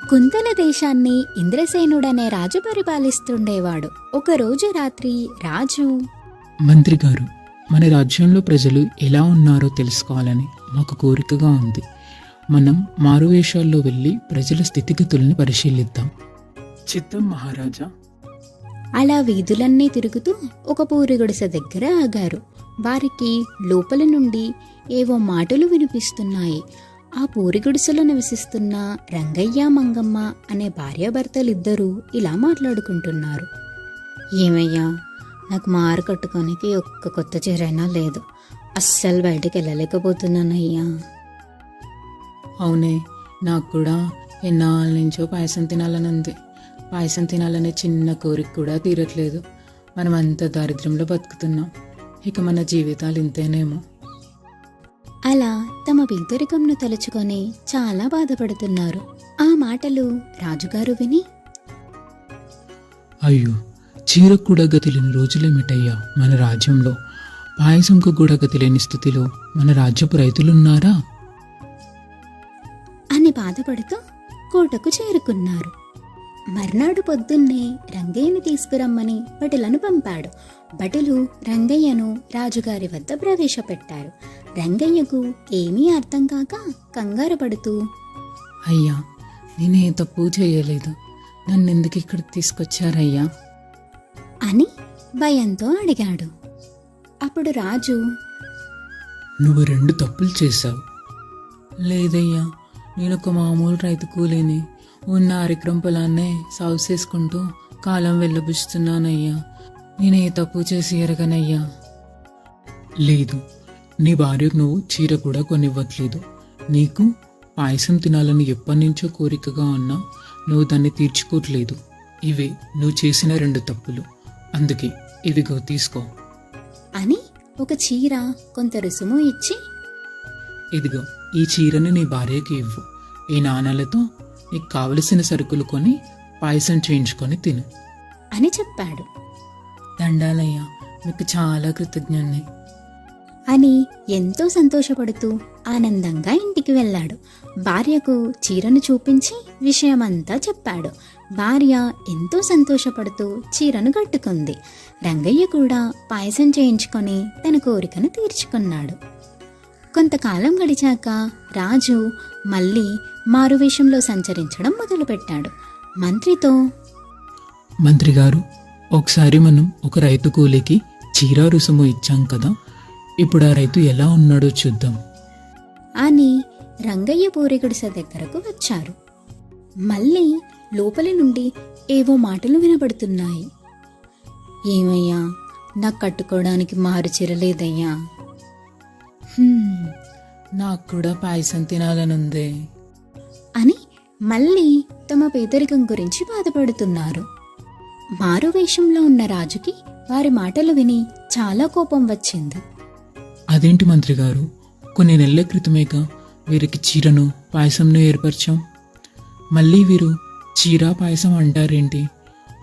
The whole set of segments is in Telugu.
కుంతల దేశాన్ని ఇంద్రసేనుడనే రాజు పరిపాలిస్తుండేవాడు. ఒకరోజు రాత్రి రాజు, మంత్రి గారు, మన రాజ్యంలో ప్రజలు ఎలా ఉన్నారో తెలుసుకోవాలని మాకు కోరికగా ఉంది. మనం మారువేషాల్లో వెళ్ళి ప్రజల స్థితిగతుల్ని పరిశీలిద్దాం. చిత్తం మహారాజా. అలా వీధులన్నీ తిరుగుతూ ఒక పూరిగుడిసె దగ్గర ఆగారు. వారికి లోపల నుండి ఏవో మాటలు వినిపిస్తున్నాయి. ఆ పూరిగుడిసెలో నివసిస్తున్న రంగయ్య మంగమ్మ అనే భార్యాభర్తలిద్దరూ ఇలా మాట్లాడుకుంటున్నారు. ఏమయ్యా, నాకు మారు కట్టుకోనికి ఒక్క కొత్త చీరైనా లేదు. అస్సలు బయటికి వెళ్ళలేకపోతున్నానయ్యా. అవునే, నాకు కూడా ఎన్నాళ్ళ నుంచో పాయసం తినాలని ఉంది. పాయసం తినాలనే చిన్న కోరిక కూడా తీరట్లేదు. మనం అంత దారిద్ర్యంలో బతుకుతున్నాం. ఇక మన జీవితాలు ఇంతేనేమో. అలా తమ పేదరికంను తలుచుకొని చాలా బాధపడుతున్నారు. ఆ మాటలు రాజుగారు విని, అయ్యో, చీరకు కూడా గతి లేని రోజులేమిటయ్యా మన రాజ్యంలో. పాయసంకు కూడా గతి లేని స్థితిలో మన రాజ్యపు రైతులున్నారా అని బాధపడుతూ కోటకు చేరుకున్నారు. మర్నాడు పొద్దున్నే రంగయ్యను తీసుకురమ్మని భటులను పంపాడు. భటులు రంగయ్యను రాజుగారి వద్ద ప్రవేశపెట్టారు. రంగయ్యకు ఏమీ అర్థం కాక కంగారు పడుతూ, అయ్యా, నేనే తప్పు చేయలేదు. నన్నెందుకు ఇక్కడ తీసుకొచ్చారయ్యా అని భయంతో అడిగాడు. అప్పుడు రాజు, నువ్వు 2 తప్పులు చేశావు. లేదయ్యా, నేనొక మామూలు రైతు కూలీని. ఉన్న అరిక్రం పొలాన్నే సాగు చేసుకుంటూ కాలం వెళ్ళబుచ్చుతున్నానయ్యా. నేనే తప్పు చేసి ఎరగనయ్యా. లేదు, నీ భార్యకు నువ్వు చీర కూడా కొనివ్వట్లేదు. నీకు పాయసం తినాలని ఎప్పటి నుంచో కోరికగా ఉన్నా నువ్వు దాన్ని తీర్చుకోవట్లేదు. ఇవే నువ్వు చేసిన 2 తప్పులు. అందుకే ఇదిగో తీసుకో అని ఒక చీర కొంత రుసుము ఇచ్చి, ఇదిగో ఈ చీరను నీ భార్యకి ఇవ్వు. ఈ నాణాలతో నీకు కావలసిన సరుకులు కొని పాయసం చేయించుకొని తిను అని చెప్పాడు. దండాలయ్యా, మీకు చాలా కృతజ్ఞుణ్ణి అని ఎంతో సంతోషపడుతూ ఆనందంగా ఇంటికి వెళ్ళాడు. భార్యకు చీరను చూపించి విషయమంతా చెప్పాడు. భార్య ఎంతో సంతోషపడుతూ చీరను కట్టుకుంది. రంగయ్య కూడా పాయసం చేయించుకొని తన కోరికను తీర్చుకున్నాడు. కొంతకాలం గడిచాక రాజు మళ్ళీ మారువేషంలో సంచరించడం మొదలుపెట్టాడు. మంత్రితో, మంత్రి గారు, ఒకసారి మనం ఒక రైతు కూలీకి చీర రుసుము ఇచ్చాం కదా, ఇప్పుడు ఆ రైతు ఎలా ఉన్నాడో చూద్దాం అని రంగయ్య పూరిగుడిసె దగ్గరకు వచ్చారు. మళ్ళీ లోపలి నుండి ఏవో మాటలు వినబడుతున్నాయి. ఏమయ్యా, నాకు కట్టుకోవడానికి మారు చీర లేదయ్యా. నాకు కూడా పాయసం తినాలనుందే అని మళ్ళీ తమ పేదరికం గురించి బాధపడుతున్నారు. మారువేషంలో ఉన్న రాజుకి వారి మాటలు విని చాలా కోపం వచ్చింది. అదేంటి మంత్రి గారు, కొన్ని నెలల క్రితమేగా వీరికి చీరను పాయసంను ఏర్పరిచాం. మళ్ళీ వీరు చీర పాయసం అంటారేంటి?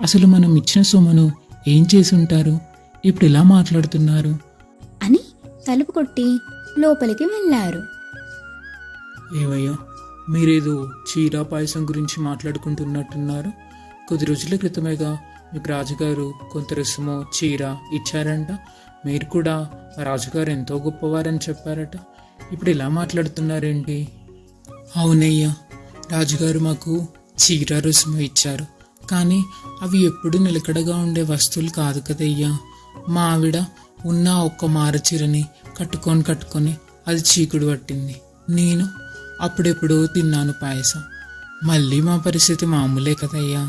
అసలు మనం ఇచ్చిన సొమ్మును ఏం చేసి ఉంటారు? ఇప్పుడు ఇలా మాట్లాడుతున్నారు అని తలుపు కొట్టి లోపలికి వెళ్ళారు. ఏవయ్యా, మీరేదో చీర పాయసం గురించి మాట్లాడుకుంటున్నట్టున్నారు. కొద్ది రోజుల క్రితమేగా మీకు రాజుగారు కొంత రుసుమో చీర ఇచ్చారంట. మీరు కూడా రాజుగారు ఎంతో గొప్పవారని చెప్పారట. ఇప్పుడు ఇలా మాట్లాడుతున్నారేంటి? అవునయ్యా, రాజుగారు మాకు చీర రుసుము ఇచ్చారు. కానీ అవి ఎప్పుడు నిలకడగా ఉండే వస్తువులు కాదు కదయ్యా. మా ఆవిడ ఉన్న ఒక్క మార చీరని కట్టుకొని అది చీకుడు పట్టింది. నేను అప్పుడెప్పుడో తిన్నాను పాయసం. మళ్ళీ మా పరిస్థితి మామూలే కదయ్యా.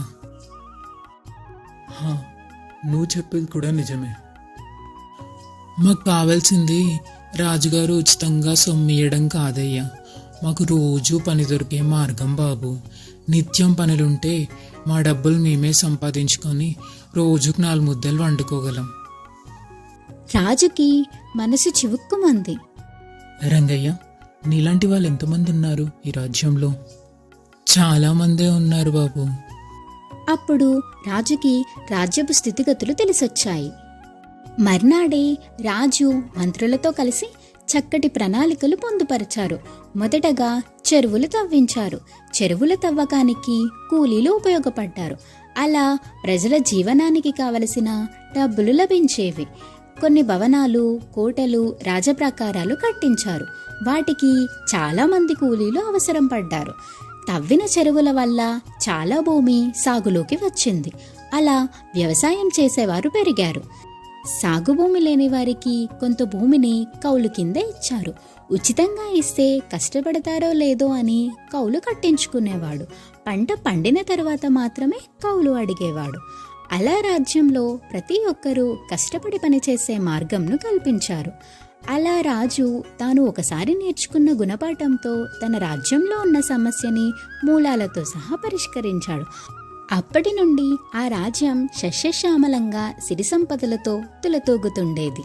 నువ్వు చెప్పేది కూడా నిజమే. మాకు కావాల్సింది రాజుగారు ఉచితంగా సొమ్మియడం కాదయ్యా. మాకు రోజు పని దొరికే మార్గం బాబు. నిత్యం పనులుంటే మా డబ్బులు మేమే సంపాదించుకొని రోజుకు 4 ముద్దలు వండుకోగలం. రాజుకి మనసు చివుక్కుమంది. రంగయ్య, నీలాంటి వాళ్ళు ఎంతమంది ఉన్నారు ఈ రాజ్యంలో? చాలా మందే ఉన్నారు బాబు. అప్పుడు రాజుకి రాజ్యపు స్థితిగతులు తెలిసొచ్చాయి. మర్నాడే రాజు మంత్రులతో కలిసి చక్కటి ప్రణాళికలు పొందుపరిచారు. మొదటగా చెరువులు తవ్వించారు. చెరువుల తవ్వకానికి కూలీలు ఉపయోగపడ్డారు. అలా ప్రజల జీవనానికి కావలసిన డబ్బులు లభించేవి. కొన్ని భవనాలు, కోటలు, రాజప్రాకారాలు కట్టించారు. వాటికి చాలా మంది కూలీలు అవసరం పడ్డారు. తవ్విన చెరువుల వల్ల చాలా భూమి సాగులోకి వచ్చింది. అలా వ్యవసాయం చేసేవారు పెరిగారు. సాగు భూమి లేని వారికి కొంత భూమిని కౌలు కింద ఇచ్చారు. ఉచితంగా ఇస్తే కష్టపడతారో లేదో అని కౌలు కట్టించుకునేవాడు. పంట పండిన తర్వాత మాత్రమే కౌలు అడిగేవాడు. అలా రాజ్యంలో ప్రతి ఒక్కరూ కష్టపడి పనిచేసే మార్గంను కల్పించారు. అలా రాజు తాను ఒకసారి నేర్చుకున్న గుణపాఠంతో తన రాజ్యంలో ఉన్న సమస్యని మూలాలతో సహా పరిష్కరించాడు. అప్పటి నుండి ఆ రాజ్యం సస్యశ్యామలంగా సిరి సంపదలతో తులతూగుతుండేది.